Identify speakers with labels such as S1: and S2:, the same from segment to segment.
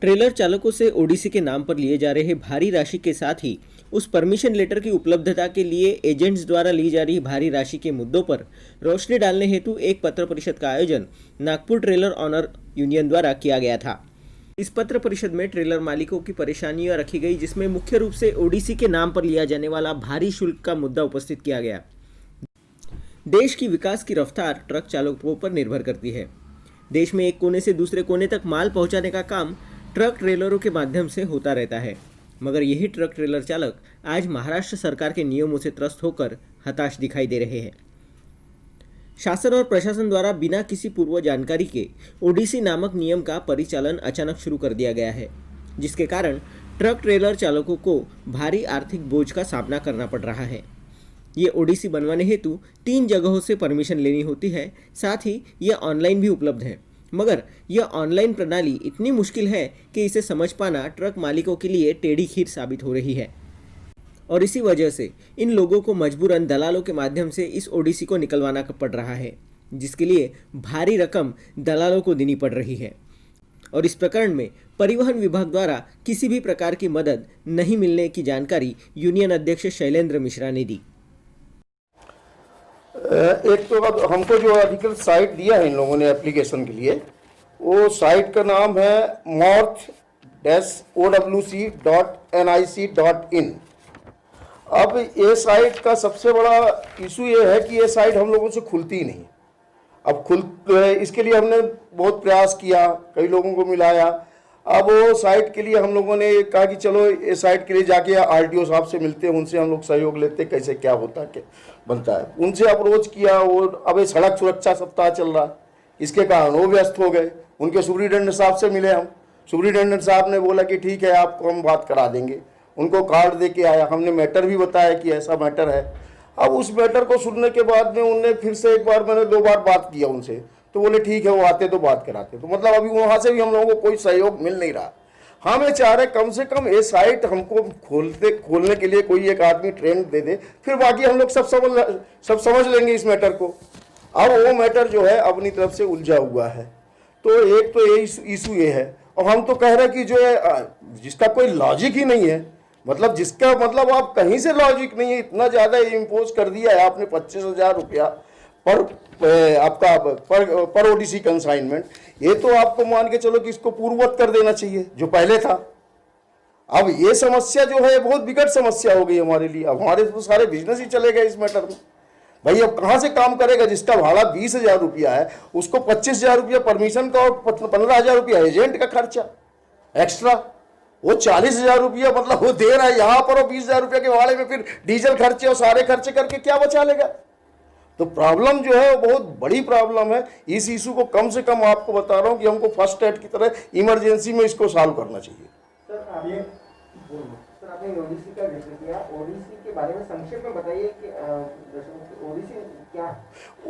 S1: Trailer चालकों से ओडीसी के नाम पर लिए जा रहे भारी राशि के साथ ही उस परमिशन लेटर की उपलब्धता के लिए एजेंट्स द्वारा ली जा रही भारी राशि के मुद्दों पर रोशनी डालने हेतु एक पत्र परिषद का आयोजन नागपुर ट्रेलर ऑनर यूनियन द्वारा किया गया था। इस पत्र परिषद में ट्रेलर मालिकों की परेशानियां रखी गई, जिसमें मुख्य रूप से ओडीसी के नाम पर लिया जाने वाला भारी शुल्क का मुद्दा उपस्थित किया गया। देश की विकास की रफ्तार ट्रक चालकों पर निर्भर करती है। देश में एक कोने से दूसरे कोने तक माल पहुंचाने का काम ट्रक ट्रेलरों के माध्यम से होता रहता है, मगर यही ट्रक ट्रेलर चालक आज महाराष्ट्र सरकार के नियमों से त्रस्त होकर हताश दिखाई दे रहे हैं। शासन और प्रशासन द्वारा बिना किसी पूर्व जानकारी के ओडीसी नामक नियम का परिचालन अचानक शुरू कर दिया गया है, जिसके कारण ट्रक ट्रेलर चालकों को भारी आर्थिक बोझ का सामना करना पड़ रहा है। ये ओडीसी बनवाने हेतु 3 जगहों से परमिशन लेनी होती है, साथ ही यह ऑनलाइन भी उपलब्ध है, मगर यह ऑनलाइन प्रणाली इतनी मुश्किल है कि इसे समझ पाना ट्रक मालिकों के लिए टेढ़ी खीर साबित हो रही है और इसी वजह से इन लोगों को मजबूरन दलालों के माध्यम से इस ओडीसी को निकलवाना पड़ रहा है, जिसके लिए भारी रकम दलालों को देनी पड़ रही है। और इस प्रकरण में परिवहन विभाग द्वारा किसी भी प्रकार की मदद नहीं मिलने की जानकारी यूनियन अध्यक्ष शैलेंद्र मिश्रा ने दी।
S2: एक तो अब हमको जो अधिकृत साइट दिया है इन लोगों ने एप्लीकेशन के लिए, वो साइट का नाम है morth-owc.nic.in। अब ये साइट का सबसे बड़ा इशू ये है कि ये साइट हम लोगों से खुलती ही नहीं। अब इसके लिए हमने बहुत प्रयास किया, कई लोगों को मिलाया। अब वो साइट के लिए हम लोगों ने कहा कि चलो ये साइट के लिए जाके आरटीओ साहब से मिलते हैं, उनसे हम लोग सहयोग लेते हैं, कैसे क्या होता है क्या बनता है। उनसे अप्रोच किया और अब ये सड़क सुरक्षा सप्ताह चल रहा, इसके कारण वो व्यस्त हो गए। उनके सुपरिटेंडेंट साहब से मिले हम, सुपरिटेंडेंट साहब ने बोला कि ठीक है आपको हम बात करा देंगे। उनको कार्ड दे के आया, हमने मैटर भी बताया कि ऐसा मैटर है। अब उस मैटर को सुनने के बाद में उनने फिर से एक बार, मैंने 2 बार बात किया उनसे, तो बोले ठीक है वो आते तो बात कराते। तो मतलब अभी वहाँ से भी हम लोगों को कोई सहयोग मिल नहीं रहा। हम ये चाह रहे कम से कम ये साइट हमको खोलने के लिए कोई एक आदमी ट्रेंड दे दे, फिर बाकी हम लोग सब समझ लेंगे इस मैटर को। अब वो मैटर जो है अपनी तरफ से उलझा हुआ है। तो एक तो ये इशू ये है, और हम तो कह रहे हैं कि जो है जिसका कोई लॉजिक ही नहीं है, मतलब जिसका मतलब आप कहीं से लॉजिक नहीं है, इतना ज़्यादा इम्पोज कर दिया है आपने 25,000 रुपया पर ओडीसी कंसाइनमेंट। ये तो आपको मान के चलो कि इसको पूर्ववत कर देना चाहिए जो पहले था। अब ये समस्या जो है बहुत विकट समस्या हो गई हमारे लिए। अब हमारे तो सारे बिजनेस ही चले गए इस मैटर में। भाई अब कहाँ से काम करेगा? जिसका भाड़ा 20,000 रुपया है उसको 25,000 रुपया परमिशन का और 15,000 रुपया एजेंट का खर्चा एक्स्ट्रा, वो 40,000 रुपया मतलब वो दे रहा है यहाँ पर, और 20,000 रुपया के भाड़े में फिर डीजल खर्चे और सारे खर्चे करके क्या बचा लेगा? तो प्रॉब्लम जो है वो बहुत बड़ी प्रॉब्लम है। इस इशू को कम से कम आपको बता रहा हूँ कि हमको फर्स्ट एड की तरह इमरजेंसी में इसको सॉल्व करना चाहिए।
S3: सर आपने ओडीसी का जिक्र किया, ओडीसी के बारे में संक्षेप में बताइए कि ओडीसी क्या है?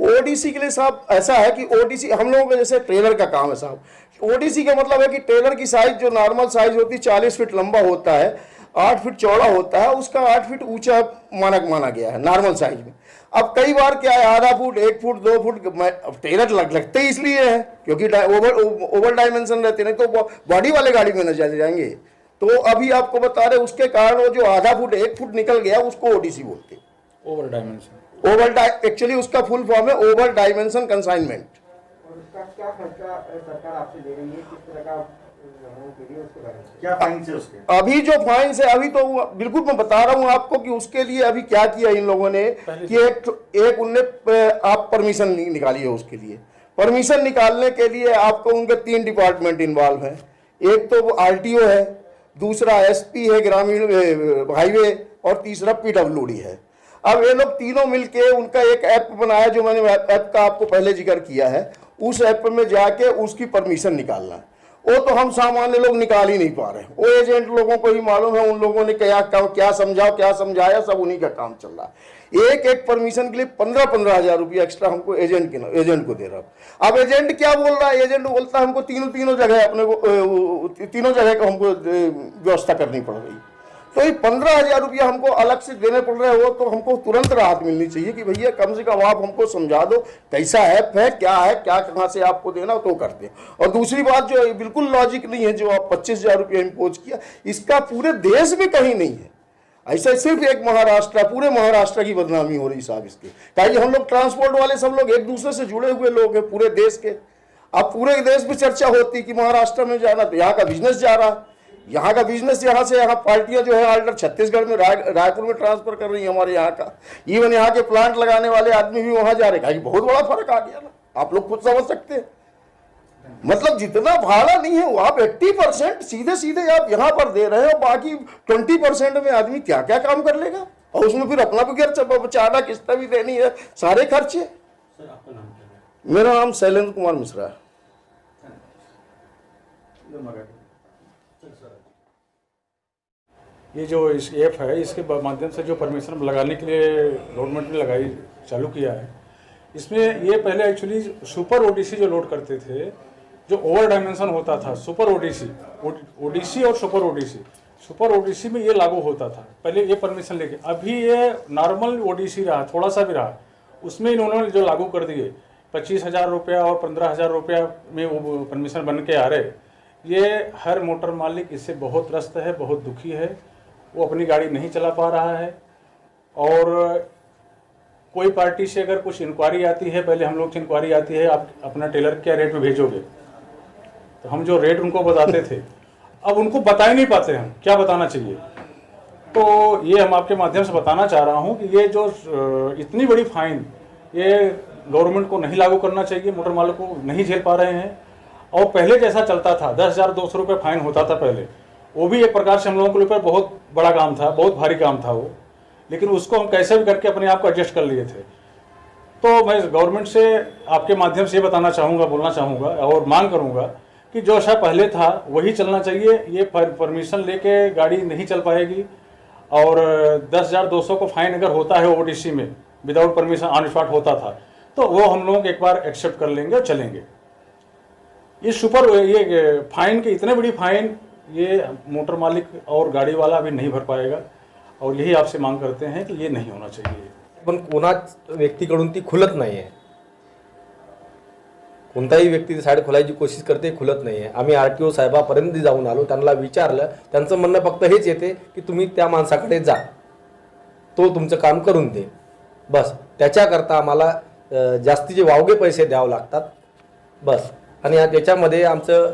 S2: ओडीसी के लिए साहब ऐसा है कि ओडीसी हम लोगों का जैसे ट्रेलर का काम है साहब। ओडीसी का मतलब है कि ट्रेलर की साइज जो नॉर्मल साइज होती है 40 फीट लंबा होता है, 8 फीट चौड़ा होता है, उसका 8 फीट ऊंचा माना गया है नॉर्मल साइज में। अब कई बार क्या है, आधा फुट, 1 फुट, 2 फुट ट्रेलर लगते ही इसलिए है क्योंकि ओवर डायमेंशन रहते, नहीं तो बॉडी वाले गाड़ी में न जाएंगे। तो अभी आपको बता रहे उसके कारण वो जो आधा फुट 1 फुट निकल गया उसको ओडीसी बोलते हैं।
S4: ओवर डायमेंशन,
S2: एक्चुअली उसका फुल फॉर्म है ओवर डायमेंशन कंसाइनमेंट।
S3: और उसका क्या खर्चा सरकार आपसे ले रही है, किस तरह का क्या फाइन है उसके?
S2: अभी जो फाइन है अभी तो बिल्कुल मैं बता रहा हूँ आपको कि उसके लिए अभी क्या किया इन लोगों ने कि एक उनने आप परमिशन निकाली है। उसके लिए परमिशन निकालने के लिए आपको उनके 3 डिपार्टमेंट इन्वॉल्व हैं। एक तो आरटीओ है, दूसरा एसपी है ग्रामीण हाईवे, और तीसरा पीडब्ल्यूडी है। अब ये लोग तीनों मिलके उनका एक ऐप बनाया, जो मैंने ऐप का आपको पहले जिक्र किया है। उस ऐप में जाके उसकी परमिशन निकालना है। वो तो हम सामान्य लोग निकाल ही नहीं पा रहे, वो एजेंट लोगों को ही मालूम है। उन लोगों ने क्या समझाया, सब उन्हीं का काम चल रहा है। एक परमिशन के लिए 15,000 रुपया एक्स्ट्रा हमको एजेंट को दे रहा। अब एजेंट क्या बोल रहा है? एजेंट बोलता है हमको तीनों जगह अपने को तीनों जगह को हमको व्यवस्था करनी पड़ रही। तो ये 15,000 रुपया हमको अलग से देने पड़ रहे हो, तो हमको तुरंत राहत मिलनी चाहिए कि भैया कम से कम आप हमको समझा दो कैसा ऐप है, क्या कहाँ से आपको देना हो तो करते हैं। और दूसरी बात जो बिल्कुल लॉजिक नहीं है, जो आप 25,000 रुपया इम्पोज किया, इसका पूरे देश में कहीं नहीं है। ऐसा सिर्फ एक महाराष्ट्र, पूरे महाराष्ट्र की बदनामी हो रही साहब इसके। ताकि हम लोग ट्रांसपोर्ट वाले सब लोग एक दूसरे से जुड़े हुए लोग हैं पूरे देश के। अब पूरे देश में चर्चा होती कि महाराष्ट्र में जाना, तो यहाँ का बिजनेस जा रहा है, यहाँ का बिजनेस यहाँ से, यहाँ पार्टियां जो है ऑर्डर छत्तीसगढ़ में रायपुर में ट्रांसफर कर रही है हमारे यहाँ का। इवन यहाँ के प्लांट लगाने वाले आदमी भी वहां जा रहे हैं। बहुत बड़ा फर्क आ गया ना, आप लोग खुद समझ सकते हैं। मतलब जितना भाड़ा नहीं है वो आप 80% सीधे सीधे आप यहाँ पर दे रहे हो, बाकी 20% में आदमी क्या क्या काम कर लेगा, और उसमें फिर अपना भी घर बचाना, किस्त भी देनी है, सारे खर्चे। मेरा नाम शैलेंद्र कुमार मिश्रा है।
S4: ये जो इस ऐप है, इसके माध्यम से जो परमिशन लगाने के लिए गवर्नमेंट ने चालू किया है, इसमें ये पहले एक्चुअली सुपर ओडीसी जो लोड करते थे, जो ओवर डायमेंशन होता था, सुपर ओडीसी और सुपर ओडीसी में ये लागू होता था पहले ये परमिशन लेके। अभी ये नॉर्मल ओडीसी रहा, थोड़ा सा भी रहा, उसमें इन्होंने जो लागू कर दिए 25,000 रुपया और 15,000 रुपया में वो परमिशन बन के आ रहे। ये हर मोटर मालिक इससे बहुत त्रस्त है, बहुत दुखी है, वो अपनी गाड़ी नहीं चला पा रहा है। और कोई पार्टी से अगर कुछ इंक्वायरी आती है, पहले हम लोग से इंक्वायरी आती है आप अपना टेलर क्या रेट में भेजोगे, तो हम जो रेट उनको बताते थे अब उनको बता ही नहीं पाते हम क्या बताना चाहिए। तो ये हम आपके माध्यम से बताना चाह रहा हूँ कि ये जो इतनी बड़ी फाइन ये गवर्नमेंट को नहीं लागू करना चाहिए, मोटर मालिक को नहीं झेल पा रहे हैं। और पहले जैसा चलता था 10,200 रुपये फाइन होता था पहले, वो भी एक प्रकार से हम लोगों के ऊपर बहुत बड़ा काम था, बहुत भारी काम था वो, लेकिन उसको हम कैसे भी करके अपने आप को एडजस्ट कर लिए थे। तो मैं गवर्नमेंट से आपके माध्यम से बताना चाहूँगा, बोलना चाहूँगा और मांग करूँगा कि जो शायद पहले था वही चलना चाहिए। ये परमिशन लेके गाड़ी नहीं चल पाएगी। और 10,200 को फाइन अगर होता है ओडीसी में विदाउट परमिशन ऑन स्पॉट होता था, तो वो हम लोग एक बार एक्सेप्ट कर लेंगे और चलेंगे। ये फाइन के इतने बड़ी फाइन ये मोटर मालिक और गाड़ी वाला अभी नहीं भर पाएगा, और यही आपसे मांग करते हैं कि ये नहीं होना चाहिए।
S5: पण कोणाच व्यक्तीकडून ती खुलत नाही आहे। कोणताही व्यक्ती साईड खोलायची कोशिश करते, खुलत नाही आहे। आम्ही आरटीओ साहेबापर्यंत जाऊन आलो, त्यांना विचारलं, त्यांचं म्हणणं फक्त हेच येते की तुम्ही त्या माणसाकडे जा, तो तुमचं काम करून दे, बस। त्याच्याकरता आम्हाला जास्तीचे वावगे पैसे द्यावे लागतात, बस। आणि त्याच्यामध्ये आमचं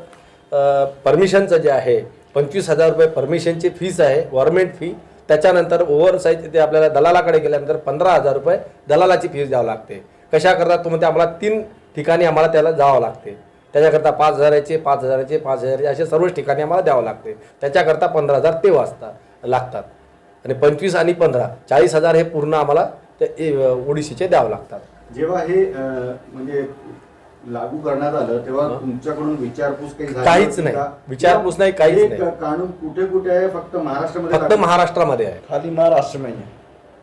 S5: परमिशनचं जे आहे 25,000 रुपये परमिशनची फीस आहे, गव्हर्नमेंट फी। त्याच्यानंतर ओव्हरसाईज ते आपल्याला दलालाकडे गेल्यानंतर 15,000 रुपये दलालाची फीस द्यावी लागते। कशा करता तो म्हणते आम्हाला 3 ठिकाणी आम्हाला त्याला जावं लागते। त्याच्याकरता 5,000चे 5,000चे 5,000चे असे सर्वच ठिकाणी आम्हाला द्यावं लागते। त्याच्याकरता 15,000 ते लागतात आणि 25 आणि 15 40,000 हे पूर्ण आम्हाला ते ओडीसीचे द्यावं लागतात।
S6: जेव्हा हे म्हणजे लागू करण्यात आलं तेव्हा तुमच्याकडून विचारपूस काही झाली?
S5: काहीच नाही, विचारपूस नाही, काहीच नाही।
S6: कानून कुठे कुठे आहे? फक्त महाराष्ट्रामध्ये?
S5: फक्त महाराष्ट्रामध्ये आहे,
S7: खाली महाराष्ट्र में है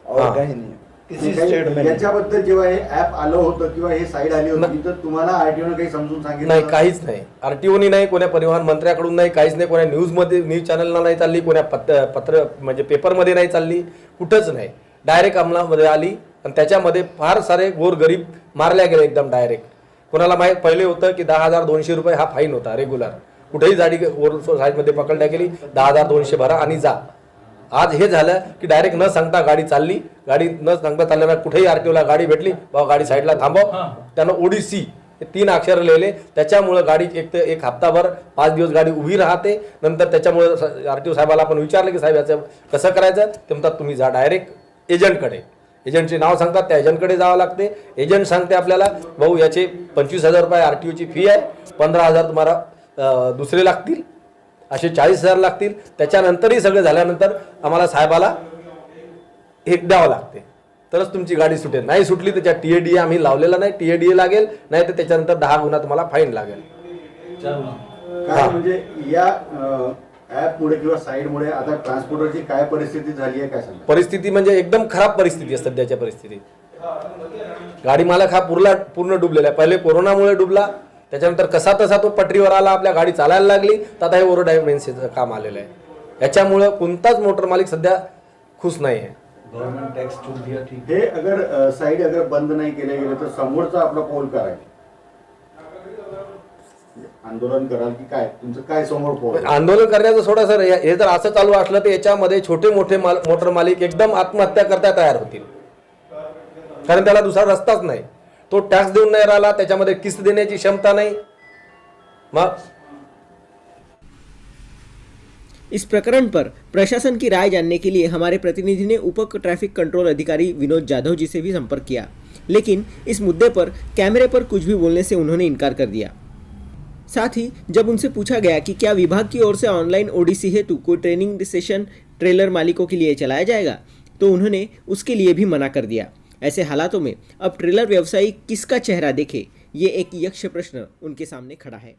S7: और कहीं नहीं है, किसी स्टेट में नहीं।
S6: याच्याबद्दल जेव्हा हे ऍप आलं होतं किंवा हे साईट आली होती तर तुम्हाला आरटीओ ने काही समजून सांगितलं
S5: नाही? काहीच नाही, आरटीओनी नाही, कोण्या परिवहन मंत्र्याकडून नाही, काहीच नाही, कोण्या न्यूज चॅनलला नाही चालली, कोण्या पत्र म्हणजे पेपरमध्ये नाही चालली, कुठंच नाही। डायरेक्ट अंमलामध्ये आली आणि त्याच्यामध्ये फार सारे गोरगरीब मारल्या गेले एकदम डायरेक्ट। कोणाला माहीत पहिले होतं की 10,200 रुपये हा फाईन होता रेग्युलर, कुठेही गाडी ओव्हर साईडमध्ये पकडल्या गेली 10,200 भरा आणि जा। आज हे झालं की डायरेक्ट न सांगता गाडी चालली, गाडी न सांगता चालल्यानं कुठेही आरटीओला गाडी भेटली, बाबा गाडी साईडला थांबव, त्यानं ओडीसी हे 3 अक्षर लिहिले। त्याच्यामुळे गाडी एक हप्ताभर 5 दिवस गाडी उभी राहते। नंतर त्याच्यामुळे आरटीओ साहेबाला आपण विचारलं की साहेब याचं कसं करायचं, ते म्हणतात तुम्ही जा डायरेक्ट एजंटकडे। एजंटचे नाव सांगतात, त्या एजंटकडे जावं लागते। एजंट सांगते आपल्याला भाऊ याचे 25,000 रुपये आरटीओची फी आहे, 15,000 तुम्हाला दुसरे लागतील, असे 40,000 लागतील। त्याच्यानंतरही सगळं झाल्यानंतर आम्हाला साहेबाला हे द्यावं लागते, तरच तुमची गाडी सुटेल। नाही सुटली त्याच्या टीएडीए आम्ही लावलेला नाही, टीएडीए लागेल, नाही तर त्याच्यानंतर 10 गुणा तुम्हाला फाईन लागेल।
S6: काय म्हणजे या ऍप मुळे किंवा साईड मुळे आता ट्रान्सपोर्टरची काय परिस्थिती झाली आहे, काय सांगा?
S5: परिस्थिती म्हणजे एकदम खराब परिस्थिती आहे सध्याच्या परिस्थितीत। गाडी मालक हा पूर्ण डुबलेला आहे। पहिले कोरोनामुळे डुबला, त्याच्यानंतर कसा तसा तो पटरीवर आला, आपल्या गाडी चालायला लागली, तर आता हे ओव्हर डायमेन्शनचं काम आलेलं आहे। याच्यामुळं कोणताच मोटर मालिक सध्या खुश नाही आहे.
S7: गवर्नमेंट टैक्स छूट दिया ठीक
S6: हे अगर साईड अगर बंद नाही केले गेले तर समोरचा आपला पौल काय आंदोलन कराल की काय तुमचं काय समोर पौल
S5: आंदोलन करण्याचं सोडा सर, हे जर असं चालू असलं तर याच्यामध्ये छोटे मोठे मोटर मालिक एकदम आत्महत्या करता तयार होतील, कारण त्याला दुसरा रस्ताच नाही. तो टॅक्स देऊन नाही राहिला, त्याच्यामध्ये किस्त देण्याची क्षमता नाही. मग
S1: इस प्रकरण पर प्रशासन की राय जानने के लिए हमारे प्रतिनिधि ने उप ट्रैफिक कंट्रोल अधिकारी विनोद जाधव जी से भी संपर्क किया, लेकिन इस मुद्दे पर कैमरे पर कुछ भी बोलने से उन्होंने इनकार कर दिया. साथ ही जब उनसे पूछा गया कि क्या विभाग की ओर से ऑनलाइन ओडीसी हेतु कोई ट्रेनिंग सेशन ट्रेलर मालिकों के लिए चलाया जाएगा, तो उन्होंने उसके लिए भी मना कर दिया. ऐसे हालातों में अब ट्रेलर व्यवसायी किसका चेहरा देखे, ये एक यक्ष प्रश्न उनके सामने खड़ा है.